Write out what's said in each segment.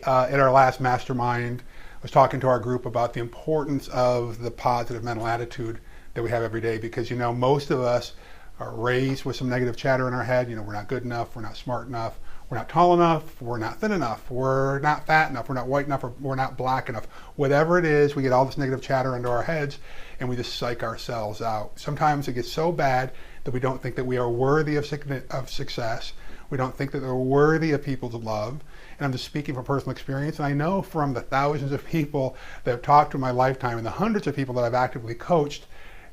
at our last mastermind, I was talking to our group about the importance of the positive mental attitude that we have every day, because most of us are raised with some negative chatter in our head. We're not good enough, we're not smart enough, we're not tall enough, we're not thin enough, we're not fat enough, we're not white enough, or we're not black enough. Whatever it is, we get all this negative chatter into our heads and we just psych ourselves out. Sometimes it gets so bad that we don't think that we are worthy of success. We don't think that we're worthy of people's love. And I'm just speaking from personal experience. And I know from the thousands of people that have talked to in my lifetime and the hundreds of people that I've actively coached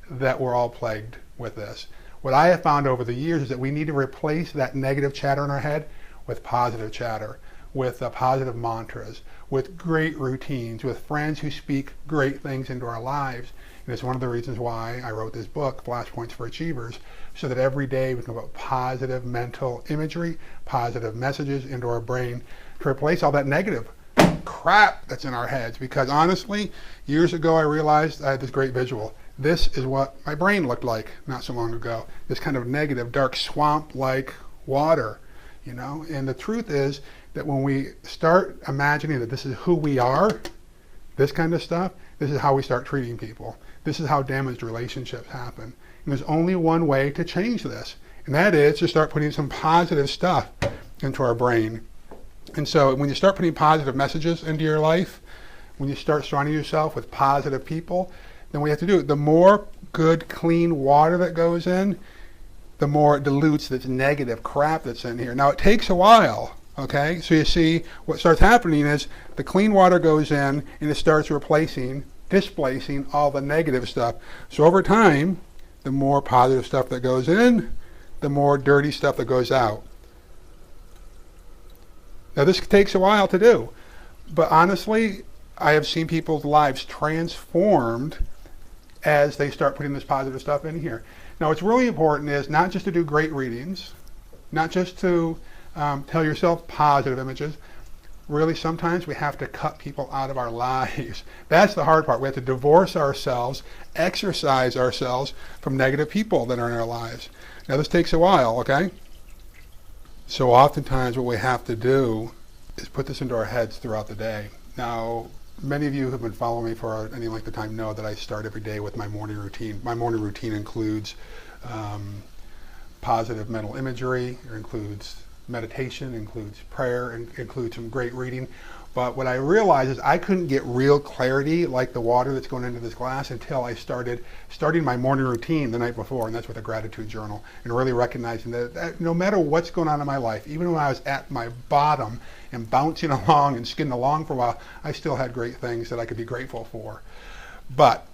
that we're all plagued with this. What I have found over the years is that we need to replace that negative chatter in our head with positive chatter, with positive mantras, with great routines, with friends who speak great things into our lives. And it's one of the reasons why I wrote this book, Flashpoints for Achievers, so that every day we can put positive mental imagery, positive messages into our brain to replace all that negative crap that's in our heads. Because honestly, years ago I realized I had this great visual. This is what my brain looked like not so long ago. This kind of negative, dark swamp-like water, And the truth is that when we start imagining that this is who we are, this kind of stuff, this is how we start treating people. This is how damaged relationships happen. And there's only one way to change this, and that is to start putting some positive stuff into our brain. And so when you start putting positive messages into your life, when you start surrounding yourself with positive people, then we have to do it. The more good, clean water that goes in, the more it dilutes this negative crap that's in here. Now, it takes a while, okay? So you see, what starts happening is the clean water goes in and it starts displacing all the negative stuff. So over time, the more positive stuff that goes in, the more dirty stuff that goes out. Now, this takes a while to do, but honestly, I have seen people's lives transformed as they start putting this positive stuff in here. Now, what's really important is not just to do great readings, not just to tell yourself positive images. Really, sometimes we have to cut people out of our lives. That's the hard part. We have to divorce ourselves, exorcise ourselves from negative people that are in our lives. Now, this takes a while, okay? So oftentimes what we have to do is put this into our heads throughout the day. Now, many of you who have been following me for any length of time know that I start every day with my morning routine. My morning routine includes positive mental imagery, it includes meditation, includes prayer, and includes some great reading. But what I realized is I couldn't get real clarity like the water that's going into this glass until I started my morning routine the night before, and that's with a gratitude journal, and really recognizing that no matter what's going on in my life, even when I was at my bottom and bouncing along and skidding along for a while, I still had great things that I could be grateful for. But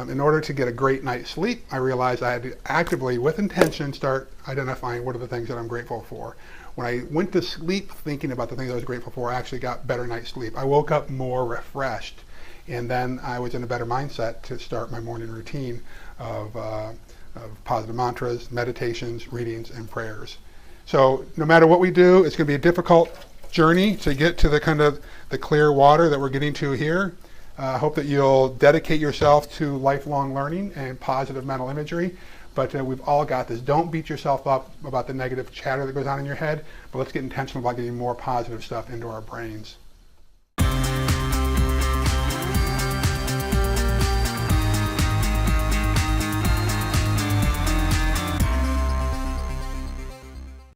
in order to get a great night's sleep, I realized I had to actively, with intention, start identifying what are the things that I'm grateful for. When I went to sleep thinking about the things I was grateful for, I actually got better night's sleep. I woke up more refreshed, and then I was in a better mindset to start my morning routine of positive mantras, meditations, readings, and prayers. So no matter what we do, it's going to be a difficult journey to get to the kind of the clear water that we're getting to here. I hope that you'll dedicate yourself to lifelong learning and positive mental imagery. But we've all got this. Don't beat yourself up about the negative chatter that goes on in your head, but let's get intentional about getting more positive stuff into our brains.